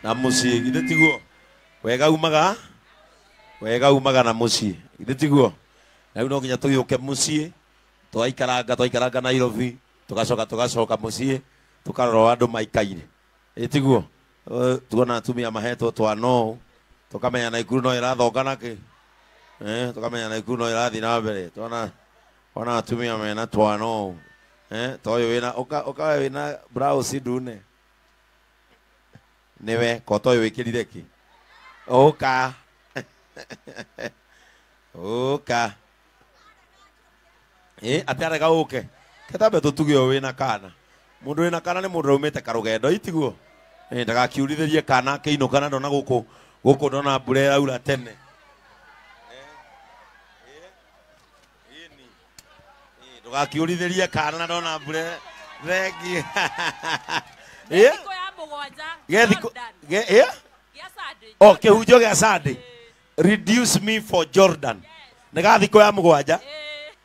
na muci githe tiguo wega umaga na muci githe tiguo na no nginya tugiuke muci twaikaranga Nairobi tugacoka muci tukarora andu maikaire tiguo tuona atumia mahetwo twano tukamenya Naikuru no irathongana ki tukamenya Naikuru no irathi na mbere tuona atumia mena twano toyo wina ukawe wina blouse ndune niwe ko toyo wikirire ki oka atarega uke ketabe tutugio wina kana mundu wina kana ni mundu umete karugendo itiguo ndagakiurithirie kana kiino kana ndona guku ndona mbure aura tene ndagakiurithirie kana na ndona mbure thengi kihunjio gia Sunday reduce me for Jordan nega thiko ya mugwanja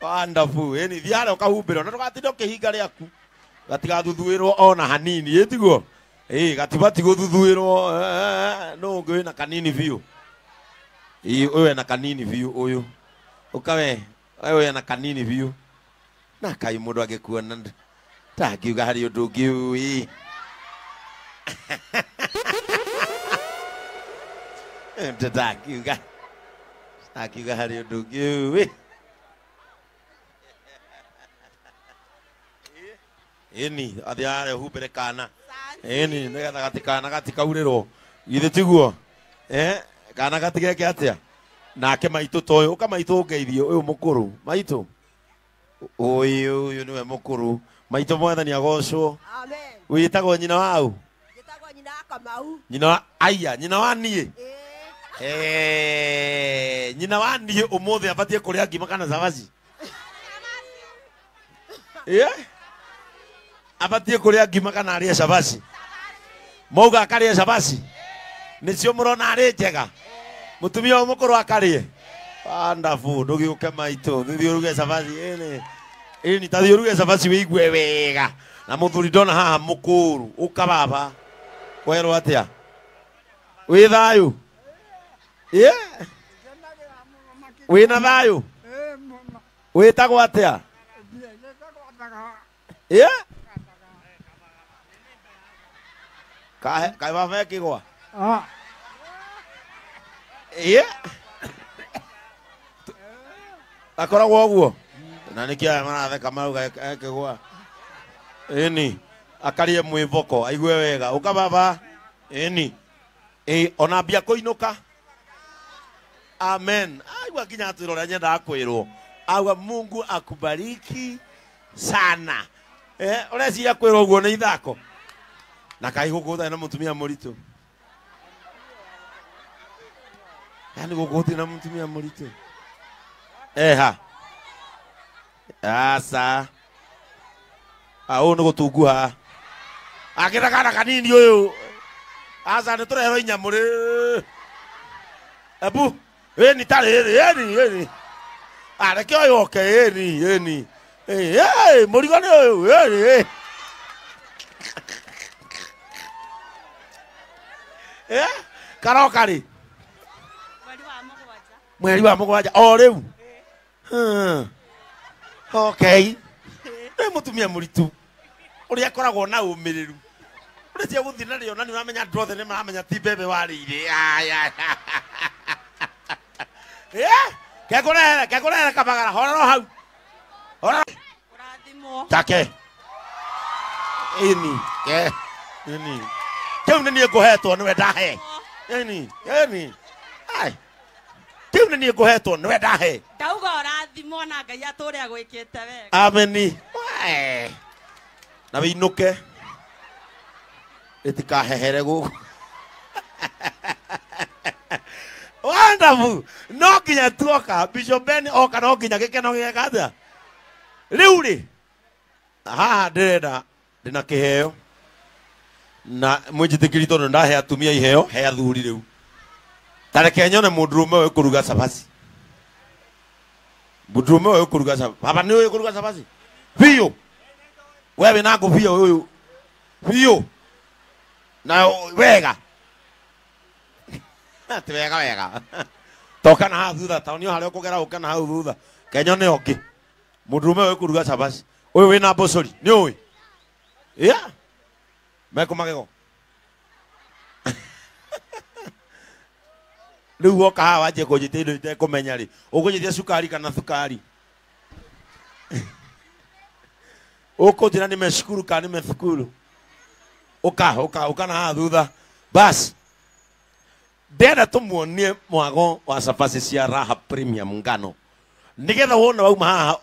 wonderful ni thiare ukahumbirwo na ndugatinde ukihinga riaku gatigathuthuirwo ona hanini itiguo gatibati guthuthuirwo no ngwe na kanini biu uyu na kanini biu uyu ukawe uyu na kanini biu na kai mundu agikuona tangiuga hari undu ungi ndakiuga hari undu ungi ini athiare humbire kana ini nigetha gatikana gatikaurĩrwo githĩ tiguo kana gatigeke atia nake maitũ toyo ukamaitũ ngeithie ũyũ mũkũrũ maitũ ũyũ niwe mũkũrũ maitũ mwathani agocwo amen wĩtagwo nyina wau wĩtagwo nyina Kamau nyina wa niĩ nyina wa niĩ ũmũthĩ abatie kũrĩa ngima kana cabaci abatie kuria ngima kana aria cabaci mauga akaria cabaci nicio murona ari njega mutumia mukuru akarie wonderful ndugiuke maitu thithi uruge cabaci ni tathi uruge cabaci wiigue wega na muthuri ndona haha mukuru uka baba kwerwo atia wi thayu wina thayu witagwo atia Kai baba kigwa akoragwo guo na nikia maratheka maruga kigwa ini akarie mwivoko aigue wega uka baba ini ona mbia kuinuka amen aigua kinya twirora nyenda kwirwo agwa Mungu akubariki sana ureciria kwirwo guo ni ithako na kai gukutha na mutumia muritu yani gukutha na mutumia muritu asa au no gutunguha akira kana kanini uyu asa ni turero inyamuri abu ni tare ni areke uyu oke ni murigo ni uyu karokari mweri wa mugwanja o riu okay ni mutumia muritu uri akoragwo na umiriru uri cia guthina rio na ni uramenya ndothe ni maramenya ti bebe warire kekurere kamagara hororo hau hororo urathimo take ini kiu ni nguhetwo niwe ndahe ini ai kiu ni nguhetwo niwe ndahe ndauga urathimo na Ngai ature agwikite wega amen na winuke itikahehere guku wonderful no kinya tuoka Bishop Ben oka no kinya gikeno gigakatha riu ri haha ndina kiheo na mwijithikiri tondu ndahe atumia iheo he athuri riu tareke nyone mundurume we kuruga cabaci mundurume we kuruga cabaci baba ni we kuruga cabaci biyo wewe na ngubia uyu biyo na wega Ati wega wega. Toka na haha thutha taonio haria ukugera uka na hau thutha. Kenyo ne ongi. Mundurume we kuruga cabaci. Uyu wina mbocori. Ni uwi? Yeah. Meko magego. Riu woka haha wanjie kunjitia indo itekumenya ri. Ukunjitia cukari kana thukari. Ukunjira nimeshukuru kana nimethukuru. Uka na haha thutha. Bas. Ndenda tumuonie mwago wa cabaci cia Raha Premium ngano. Nigetha wona wauma haha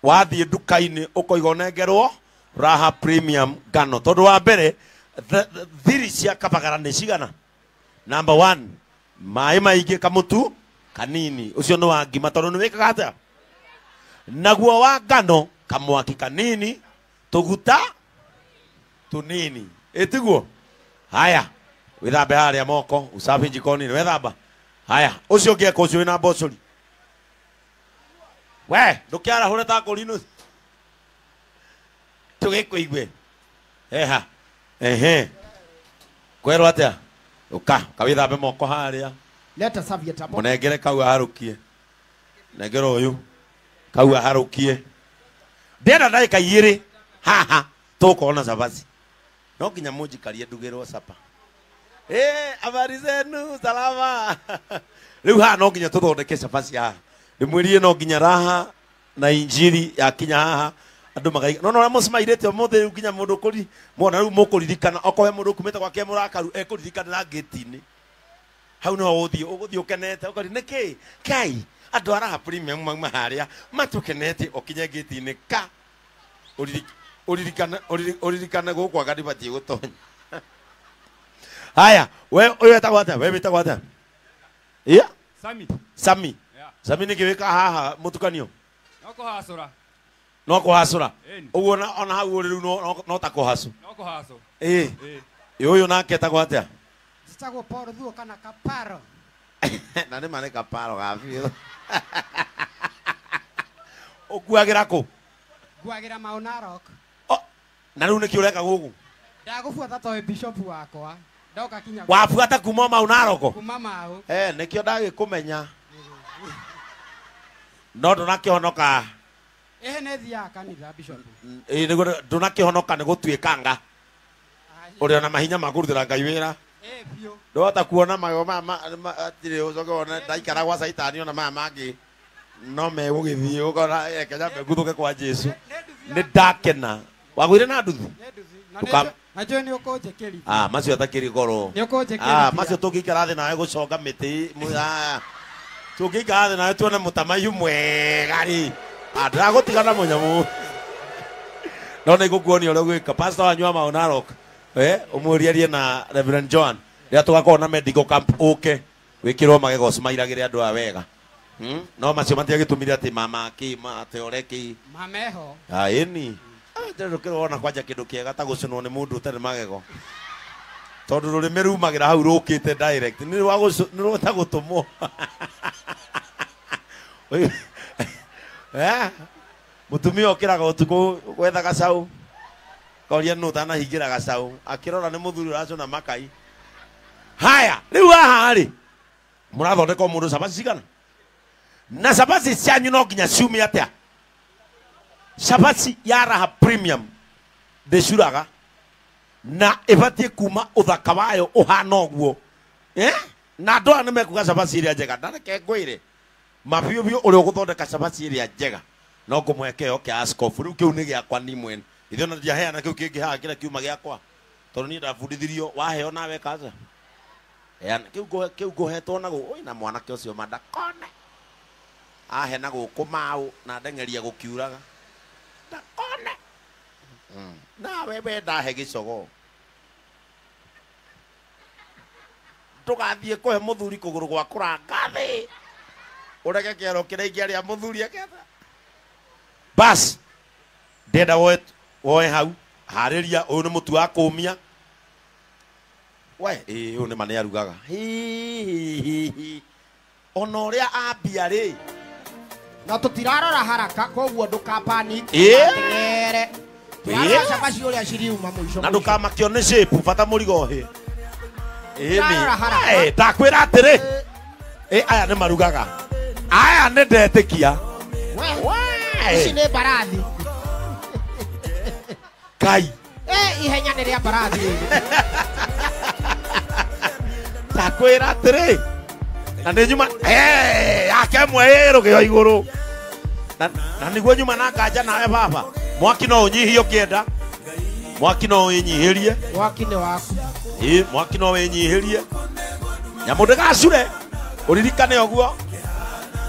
wathie nduka-ini ukoiga unengerwo Raha Premium ngano. Tondu wa mbere thiri cia kabagara ni cigana. Number 1, mai maingi kamutu kanini. Ucio ni wa ngima tondu ni wikaga atia. Naguo wa ngano kamwaki kanini, tuguta tunini. Etiguo. Haya. Withambe haria moko, usafi jikoni, wethamba. Haya, ucio ngieka ucio wina mbocori. We, ndukiara hure ta kolino. Tugikuigwe. Eha. Ehe. Kwero atia? Uka, kawithambe moko haria. Leta serviette hapo. Munengere kau aharukie. Nengero uyu. Kau aharukie. Ndenda ndagika 2 haha tukona cabaci. No nginya munjikarie ndugirwo capa. Habari zenu, salama. Riu haha no nginya tuthondeke cabaci haha. Ndimwirie no nginya Raha na injiri ya kinya haha. Andu magai. No no musimairete mothe riu nginya mundu kuri. Mona riu mukuririkana okowe mundu kumete gwake murakaru ekuririkana na gate-ini. Hau no uthio ukenete ukari niki? Kai. Andu a Raha Premium mauma haria matukenete okinye gate-ini ka. Uririkana gukwa gadi batie gutonya. Haya, we etagwo atia? We bitagwo atia? Yeah? Sami. Yeah. Sami ni kiwika haha mutukanio. No kuhasura. Uguo ona hau uri riu no ta kuhasu. No kuhasu. Uyu nake etagwo atia? Zitagwo Paul Thuo kana Kaparo. Na ni mane Kaparo gafio. Ukuagira ku? Guagira Mount Narok. Na riu niki ureka gugu? Ndagubuata toy bishop wakwa. Ndoka kinya. Wabuata kuma Mount Narok? Kuma mau. Nikio ndagikumenya. No ndunakihonoka. Ne thia kanitha bishop. Niguo ndunakihonoka ni gutuikanga. Uri ona mahinya ma kuruthira Ngai wira. Bio. Ndota kuona mayo atire ucoke wona ndaikara gwa Saitani ona maya mangi. No me gugithie ukona ekenya mbeguthuke kwa Jesu. Ni ndakena. Wagwire na nduthi? Tukam. Najua ni ukonjekeri. Macio atakiri goro. Ni ukonjekeri. Macio tungikara thi nawe guconga miti. Tungikara thi nawe tuone mutamayu mwega ri. Ndagutigana munyamu. No ni gukuonia uria gwika. Pastor wanyua Mount Narok. Umuriarie na Reverend John. Ria tugakorwo na medical camp uke. Wikirwo magego cimairagire andu a wega. No macio matiagitumire ati mama kima ateoreki. Mameho. Eni. Ndero kero ona kwanja kindu kiega ta gucinwo ni mundu utari magego. Tondu rurimi rumagira hau rukite direct. Ni rwata gutumwo. Mutumia okiraga utuku gwetha gacau. Koria no tana higira gacau. Akirora ni muthuri uracuna makai. Haya, riu haha ri. Murathondeka mundu cabaci cigana? Na cabaci cianyu no nginya ciumie atia? Cabaci ya Raha Premium ndicuraga na ibatie kuma uthaka wayo uhana uguo. Na andu aya nimekuga cabaci iria njega. Ndareke ngwire mabiubio uria uguthondeka cabaci iria njega no ngumwekeo kia askofu. Riu kiu ni giakwa ni mwene. Ithe ona ndiaheana kiu kingi haha kira kiuma giakwa tondu ni ndabundithirio waheo nawe kaza. Kiu nguhetwo naguo. Oi na mwanake ucio mandakone ahe na guku mau na ndengeria gukiuraga ndakone. Na wewe ndahe gicogo tugathie kuhe muthuri kuguru gwa kuranga thi ureke kiero kiraingia ria muthuri aketha. Bas ndenda woe hau hariria uyu ni mutu wa kumia. We uyu ni mane arugaga ona uria ambia ri na tutirarora haraka koguo ndukapani tigere turarora cabaci uria ciriuma muico na ndukamakio ni shape bata murigo hi Ĩni ndakwĩra atĩrĩ aya nĩ marugaga aya nĩ ndetĩkia ici nĩ mbarathi Kai ihenya nĩ rĩa mbarathi rĩrĩ ndakwĩra atĩrĩ na nĩ nyuma yake mwe rũgĩo igũrũ na nĩguo nyuma na nganja nawe baba mwaki no ũnyihie ũkĩenda mwaki no ũnyihĩrie mwaki nĩ waku mwaki no ũnyihĩrie nyamũ ndĩgacure ũririkane ũguo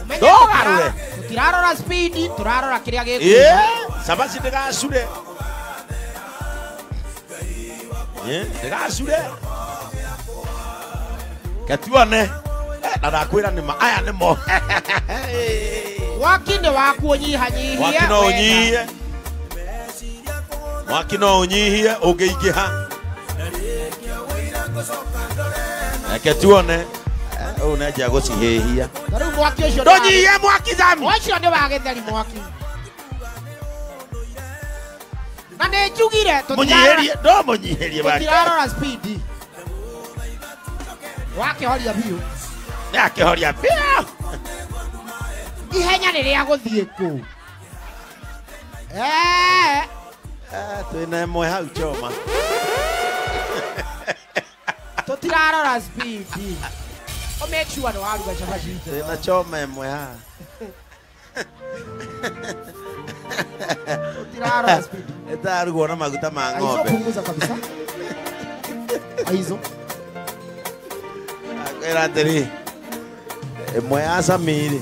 ndũgarũre tũtirarora speed tũrarora kĩrĩa gĩkuo cabaci ndĩgacure ndĩgacure ketuone na ndakwĩra nĩma aya nĩmo mwaki nĩ waku ũnyihanyihie mwaki no ũnyihie mwaki no ũnyihie ũngĩingĩha reke tuone ũũ nĩanjia gũcihĩhia rĩu mwaki ũcio ndũnyihie mwaki Sami ũcio nĩ wa gĩtheri mwaki na nĩ njugire mũnyihĩrie tũtirarora speed wakĩhoria biũ nĩ akĩhoria biũ ihenya nĩ rĩa gũthiĩ kũ twĩna ĩmwe hau Choma tũtirarora speed make sure nĩ waruga cabaci twĩna Choma ĩmwe haha tũtirarora speed ĩtarugwo na maguta ma aizo ng'ombe punguza kabisa aizo akwĩra atĩrĩ ĩmwe ya Sami-rĩ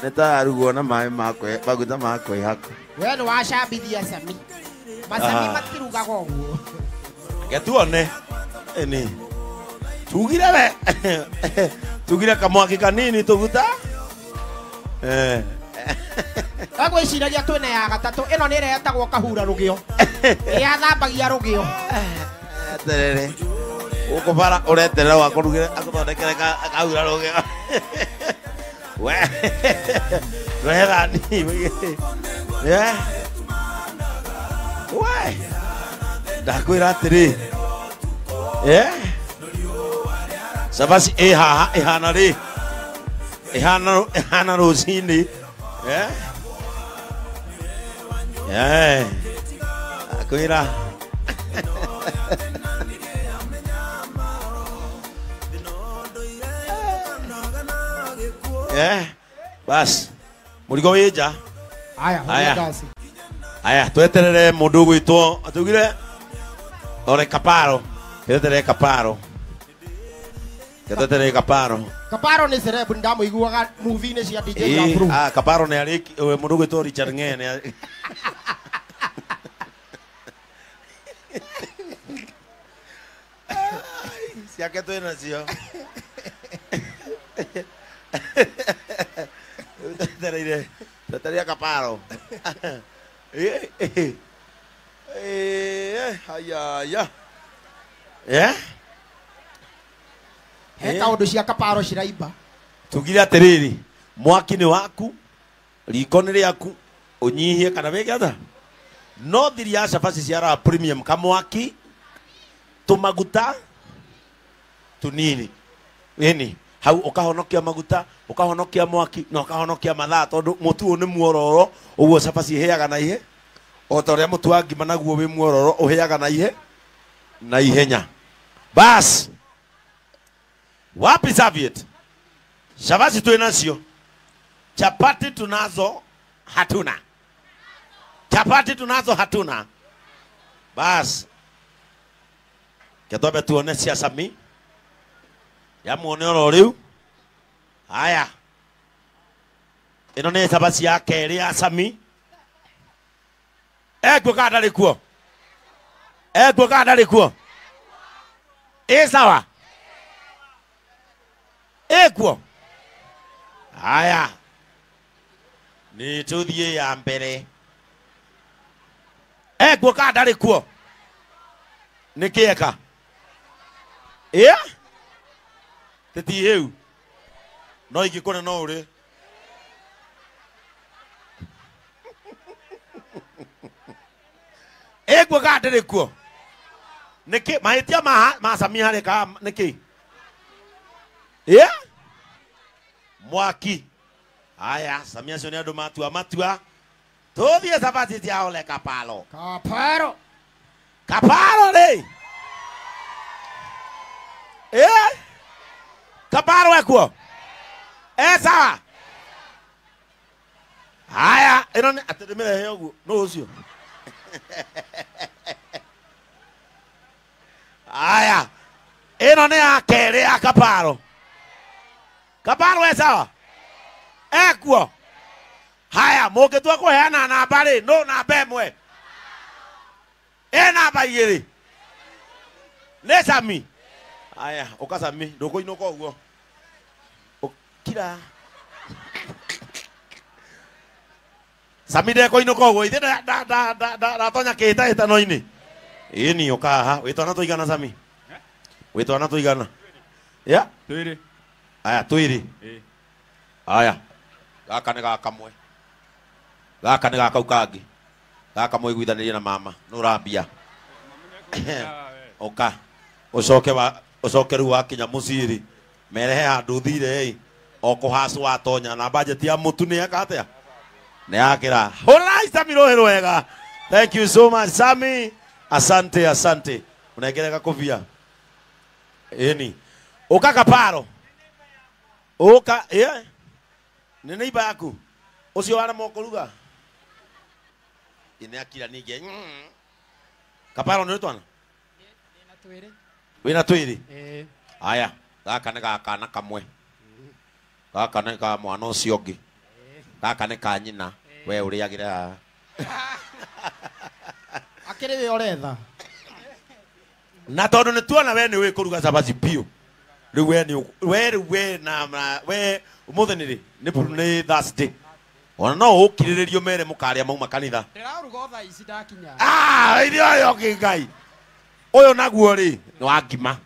nĩtarugwo na maĩ maguta ma kwĩhaka we nĩ wacambithia Sami Masami matirugaga ũguo reke tuone ĩni tugire we tugire kamwaki kanini tũguta agwĩciragia twĩna ya gatatũ ĩno nĩ ĩretagwo kahura rũgĩo ĩrĩa thambagia rũgĩo atĩrĩrĩ gũkũ bara ũreterera wakũrugĩre agũthondekere kahura rũgĩo we rehani we ndakwĩra atĩrĩ cabaci ĩ haha ĩhana rĩ ĩhana rũcinĩ ndakwĩra bas mũrigo wĩ nja aya tweterere mũndũ ũgwĩtwo tugire ore Kaparo tweterere Kaparo Kaparo nĩ cerebu ndamũiguaga movie-inĩ cia DJ Afro Kaparo nĩ arĩ mũndũ ũgwĩtwo Richard Ng'e ciake twĩna cio twetereire Kaparo ayaya he kaũndũ cia Kaparo ciraimba tugire atĩrĩrĩ mwaki nĩ waku riko nĩ rĩaku ũnyihie kana wĩgĩatha no thiri ya cabaci cia Raha Premium kamwaki tũmaguta tũnini ĩni hau ũkahonokia maguta ũkahonokia mwaki na ũkahonokia mathaa tondũ mũtu ũyũ nĩ muororo ũguo cabaci ĩhĩaga na ihe o ta ũrĩa mũtu wa ngima naguo wĩ muororo ũhĩaga na ihenya bas wapi serviette cabaci twĩnacio chapati tunazo hatuna bas ketwambe tuone cia Sami yamuone oro rĩu haya ĩno nĩ cabaci ya kerĩ ya Sami ekuo kana ndarĩ kuo ĩ sawa ekuo haya nĩ tũthiĩ ya mbere ekuo kana ndarĩ kuo nĩ kĩeka tĩtihĩu no ingĩkũne no ũrĩ ekuo kana ndarĩ kuo Niki mahĩtia ma Samia harĩ ka niki? Yeah? Mwaki. Aya, Samia cio nĩ andũ matua. Tũthiĩ sabati cia Ole Kaparo. Kaparo rĩ. Kaparo ekuo. Sawa. Aya, ĩno nĩ atĩ ndĩmĩrehe ũguo. Nũ ũcio? Aya, ĩno nĩ ya kerĩ ya Kaparo. Kaparo sawa? Ekuo. Haya, mũngĩtua kũheana namba rĩ, no namba ĩmwe. Namba igĩrĩ. Nĩ Sami. Aya, ũka Sami, ndũkũinũka ũguo. Ũkira. Sami ndekũinũka ũguo, ithe ndatonya kĩhĩtahĩtano-inĩ. Ĩni ũka haha, wĩtwana tũigana Sami? Wĩtwana tũigana? Ya? Twĩrĩ. Aya, twĩrĩ. Aya, gaka nĩ gaka kamwe. Gaka nĩ gakau kangĩ. Gaka mũiguithanĩrie na mama, nĩ ũrambia. Ũka, ũcoke rĩu wakinya mũciĩ rĩ, merehe handũ thire o kũhacu watonya na bajeti ya mũtu nĩ eka atĩa? Nĩ yakĩra. Hũrai Sami rũhĩ rwega. Thank you so much Sami. Asante. Ũnengerega kũbia. Ĩni. Ũka Kaparo. Ũka, nĩ neighbor yaku. Ũcio wana mokũruga. Ine akira ningĩ. Kaparo nĩ twana? Wĩna twĩrĩ? Aya, gaka nĩ gakana kamwe. Gaka nĩ ka mwana ũcio ũngĩ. Gaka nĩ ka nyina. We ũrĩagĩre haha. Akĩrĩ we ũretha. Na tondũ nĩ tuona we nĩ wĩ kũruga cabaci biũ. Rĩu we ũmũthĩ nĩ Thursday. Ona no ũkirĩrĩrio mere mũkarĩa mauma kanitha. Ndĩraruga thaa ici ndakinya. Ithe ũyũ ũngĩ Ngai. Ũyũ naguo rĩ, nĩ wa ngima.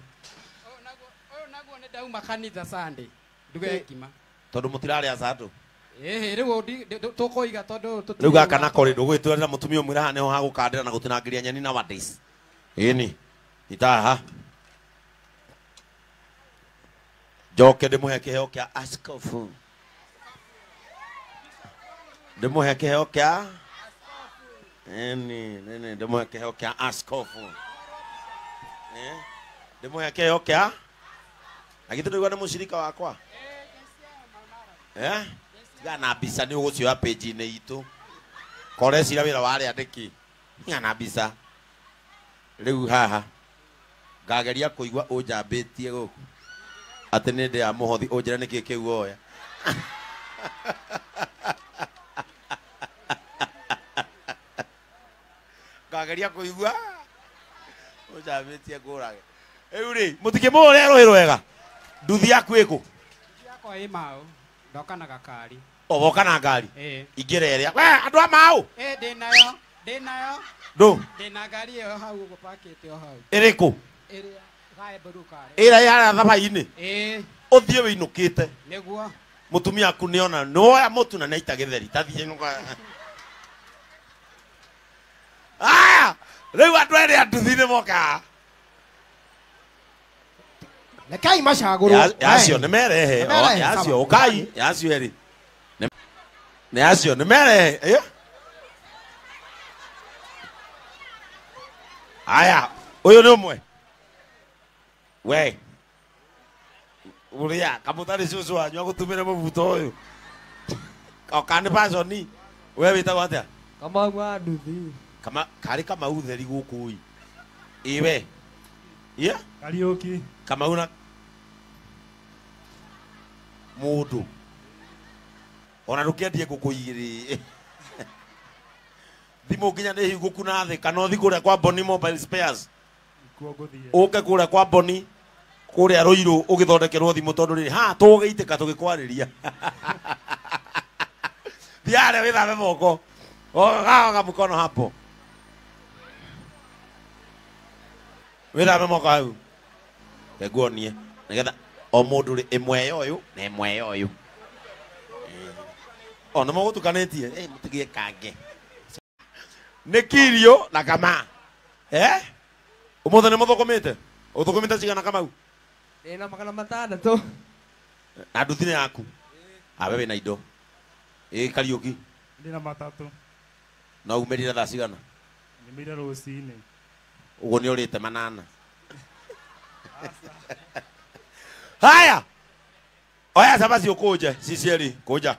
Ũyũ naguo nĩ ndauma kanitha Sunday. Nduge ngima. Tondũ mũtirarĩa Sato. Rĩu tũkũiga tondũ rĩu gaka nako rĩ ndũgwĩtwarĩra mũtumia ũmwĩra haha nĩho hagũkandĩra na gũtinangĩria nyeni na wadis. Ĩni, itaha. Njoke ndĩmũhe kĩheo kĩa askofu. Ndĩmũhe kĩheo kĩa ndĩmũhe kĩheo kĩa askofu. Ndĩmũhe kĩheo kĩa agĩtũ ndĩgua nĩ mũcirika wakwa. Gana bisa nĩ ũgũcioya page-inĩ itũ. Korecira wĩra wa arĩa andĩki. Gana bisa. Rĩu haha ngageria kũigua ũnjambĩtie gũkũ. Atĩ nĩ ndĩ ya mũhothi ũnjĩra nĩkĩ kĩu oya. Ngageria kũigua ũnjambĩtie ngũrage. Rĩu rĩ mũtikĩmũhũrĩra rũhĩ rwega. Nduthi yaku ĩkũ? Yakwa ĩ Mau. Ndoka na gakari. Woka na ngari? Ingĩra ĩrĩa. We andũ a Mau? Ndĩnayo. Ndũ? Ndĩna ngari ĩyo hau gũpakĩte o hau. Ĩrĩkũ? Ĩrĩa gaeburuka. Ĩrĩa ya thabai-inĩ? Ũthiĩ wĩinũkĩte. Nĩguo. Mũtumia aku nĩona nĩwoya mũtu na naita gĩtheri. Tathiĩ nũka. Aya! Rĩu andũ erĩ a nduthi nĩ moka. Rekai macagũrwo. Yacio nĩ merehe. Yacio ũkai. Yacio erĩ. Yacio nĩ merehe. Aya, ũyũ nĩ ũmwe. We. Ũrĩa kamũtarĩ cũcũ wanyu agũtũmĩre mũbuto ũyũ. Oka nĩ pasoni. We wĩtagwo atĩa? Kamau wa nduthi. Karĩ Kamau theri gũkũ ĩ. Iwe. Kariũki. Kamau na mũndũ. Ona ndũkĩendie ngũkũ igĩrĩ. Thimũ nginya nĩ hingũku na thĩ kana ũthi kũrĩa kwa Boni Mobile Spares. Ũke kũrĩa kwa Boni kũrĩa Rũirũ ũgĩthondekerwo thimũ tondũ rĩrĩ ha tũgĩitĩka tũgĩkwarĩria. Thiare wĩthambe moko. Gaga mkono hapo. Wĩthambe moko hau. Teguonie nĩgetha o mũndũ rĩ ĩmwe ũyũ na ĩmwe ũyũ. Ona mũgũtukanĩtie mũtigie kange. Nĩ Kirio na Kama. Umothe nĩ mũthũkũmĩte. Ũthũkũmĩte cigana Kamau? Ndĩna 600. Na nduthi nĩ yaku. Wewe na indo. Kariũki. Ndĩna 3. Na umerire thaa cigana? Nyumire rũcinĩ. Ũguo nĩ ũrĩte 8. Haya. Oya cabaci ũkũnje, Cicieri, kũnja.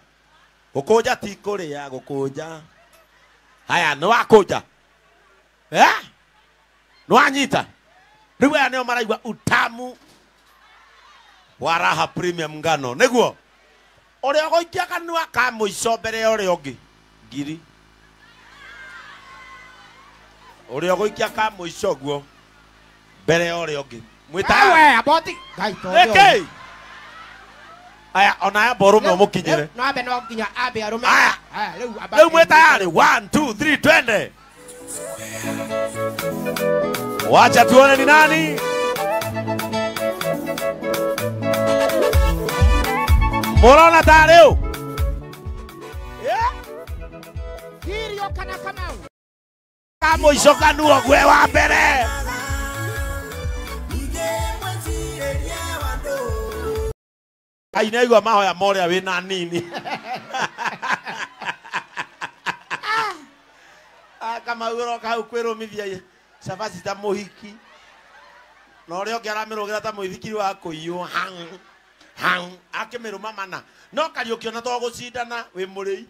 Gũkũnja ti kũrĩa, gũkũnja. Haya, nĩ wakũnja. Nĩ wanyita. Rĩu aya nĩo maraigua utamu wa Raha Premium ngano. Nĩguo. Ũrĩa ũgũikia kanua ka mũico mbere ya ũrĩa ũngĩ. Ngiri. Ũrĩa ũgũikia ka mũico guo mbere ya ũrĩa ũngĩ. Mwĩta. Wewe aboti. Ngai to. Okay. Aya ona ya borume umukinyire. No abe no nginya abe arume. Aya. Rĩu aba. Rĩu mwĩ tayari 1 2 3 twende. Wacha tuone ni nani. Morona tareu. Kirio kana Kamau. Kamo isoka nuo gwe wa mbere. Ainaigua mahoya moria wina nini. Kamau roka hau kwirumithia ye. Cabaci ta muhiki. Na ũrĩa ũngĩ aramirũgira ta mũithikiri wa kũiywo hang akĩmĩrũma mana. No Kariũki ona to gũcindana wĩ mũrĩi.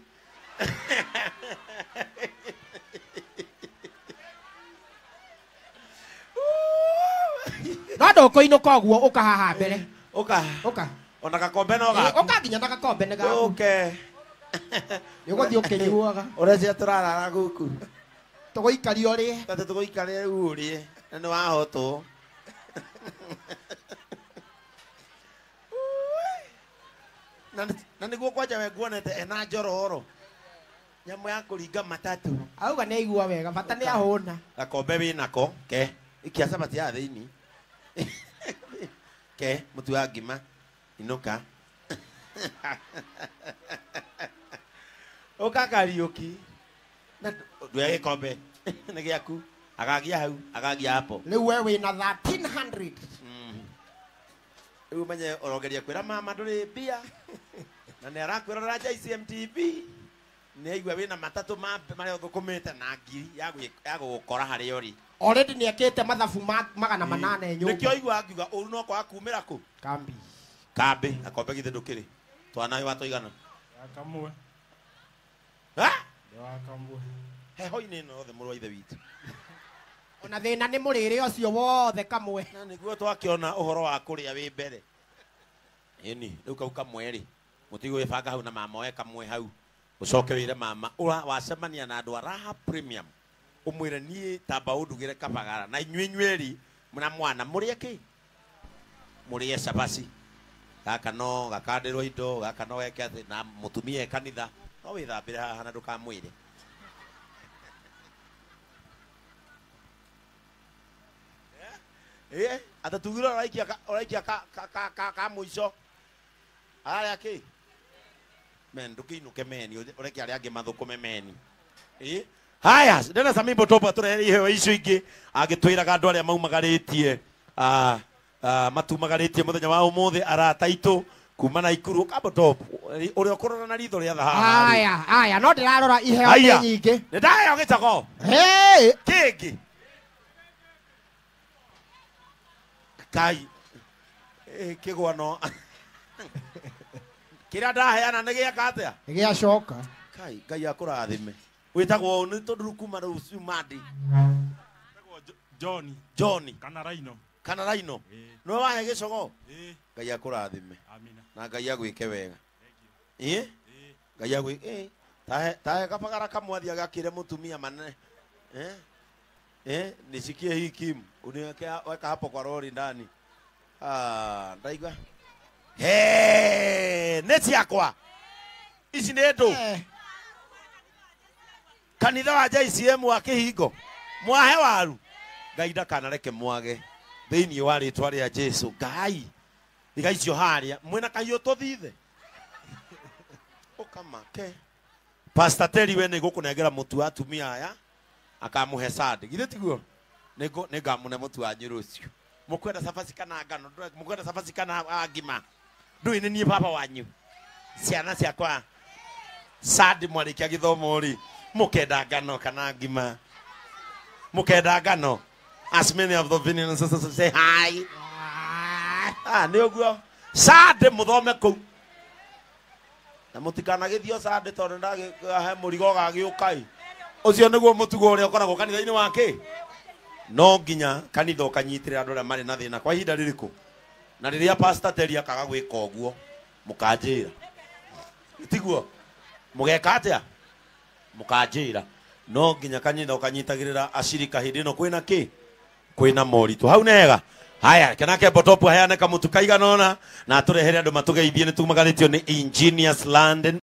No ndũkũinũka ũguo ũka haha mbere. Ũka. Ona gakombe no gaku. Ũka nginya na gakombe nĩ gaku. Okay. Nĩũgũthiĩ ũkĩnyuaga. Ũreciria tũrarara gũkũ. Tũgũikaria ũrĩe. Tata tũgũikaria rĩu ũrĩe. Na nĩ wahotwo. Na nĩguo kwanja we nguonete ena njororo. Nyamũ ya kũringa matatu. Auga nĩ aigua wega bata nĩ ahũna. Gakombe wĩnako ke ikia cabati ya thĩini. Ke mũtu wa ngima inuka. Ũka Kariũki. Na ndũe gĩkombe nĩ gĩaku. Agagia hau, agagia hapo. Rĩu we wĩna 1300. Rĩu menye ũrogeria kwĩra mama ndũrĩ mbia. Na nĩ arakwĩrora JCM TV. Nĩ aigua wĩna matatũ marĩa ũthũkũmĩte na ngiri ya gũgũkora harĩa ũrĩ. Already nĩ ekĩte mathabu 800 nyũmba. Nĩkĩo aigua akiuga ũru no kwaga kumĩra kũ? Kambi. Kambi, gakombe githĩ ndũkĩrĩ. Twana watũigana. Kamwe. Ha? Kamwe. Heho-inĩ ĩno yothe mũrũ wa ithe witũ. Ona thĩna nĩ mũrĩre ũcio wothe kamwe. Na nĩguo twakĩona ũhoro wa kũrĩa wĩ mbere. Ĩni, rĩu kau kamwe rĩ. Mũtigu wĩbanga hau na mama oe kamwe hau. Ũcoke wĩre mama wacemania na andũ a Raha Premium. Ũmwĩre niĩ tamba ũndugĩre kabagara na inyuĩ na mwana mũrĩe kĩ? Mũrĩe cabaci. Gaka no gakandĩrwo indo, gaka no geke atĩ na mũtumia kanitha. No wĩthambĩre haha na ndũkamwĩre. Atatugire oraikia ka mũico. Arĩa kĩ? Men ndũkĩinũke meni, ũreke arĩa angĩ mathũkũme meni. Haya, ndena Samimbo Topa tũrehere iheo icio ingĩ agĩtwĩraga andũ arĩa maumagarĩtie matumagarĩtie mũthenya wa ũmũthĩ arata aitũ kuma Naikuru Kambo Top ũrĩa ũkũrora na ritho rĩa thahabu. Haya, no ndĩrarora iheo nĩ nyingĩ. Nĩ ndaheo gĩcago. Kĩngĩ. Kai. Kĩgwa no. Kĩrĩa ndaheana nĩ gĩaka atĩa? Nĩ gĩacoka. Kai, Ngai akũrathime. Wĩtagwo nĩ tondũ kuma rũciũ mandi. John. Kana Raino. No wahe gĩcogo. Ngai akũrathime. Amina. Na Ngai agwĩke wega. Ngai agwĩke. Tahe kabagara kamwathi agakĩre mũtumia manene. Nisikie hii Kim. Weka hapo kwa lori ndani. Ndaigua. Neti yakwa. Ici nĩ ndũ. Kanitha wa JCM wa Kĩhingo. Mwahe waru. Ngai ndakanareke mwage. Thĩinĩ wa rĩtwa rĩa Jesũ. Ngai. Iga icio harĩa. Mwena kahiũ tũthithe. Ũkamake. Pastor Terry we nĩ gũkũnengera mũtu wa atumia aya. Akamũhe sadi. Githĩ tiguo? nega mune mutu wa nyirucio mukwenda cabaci kana ngano mukwenda cabaci kana ngima ndui ni nie baba wanyu ciana ciakwa sadi mwarikia githomo ri mukenda ngano kana ngima mukenda ngano as many of the opinions say hi ni oguo sadi muthome ku na mutikana githio sadi tondu ndahe murigo gagiukai ucio niguo mutugo uria ukoragwo kanitha-ini wake no nginya kanitha ukanyitirira andu aria mari na thina kwa ihinda ririku na riria pastor teria kaga gwika uguo mukanjira tiguo mugeka atia mukanjira no nginya kanitha ukanyitagirira ashirika hindi ino kwina ki kwina moritu hau nega haya kenake botopu hayane kamutu kaigana ona na turehere andu matugeithie ni tumaganitio ni Engineers Land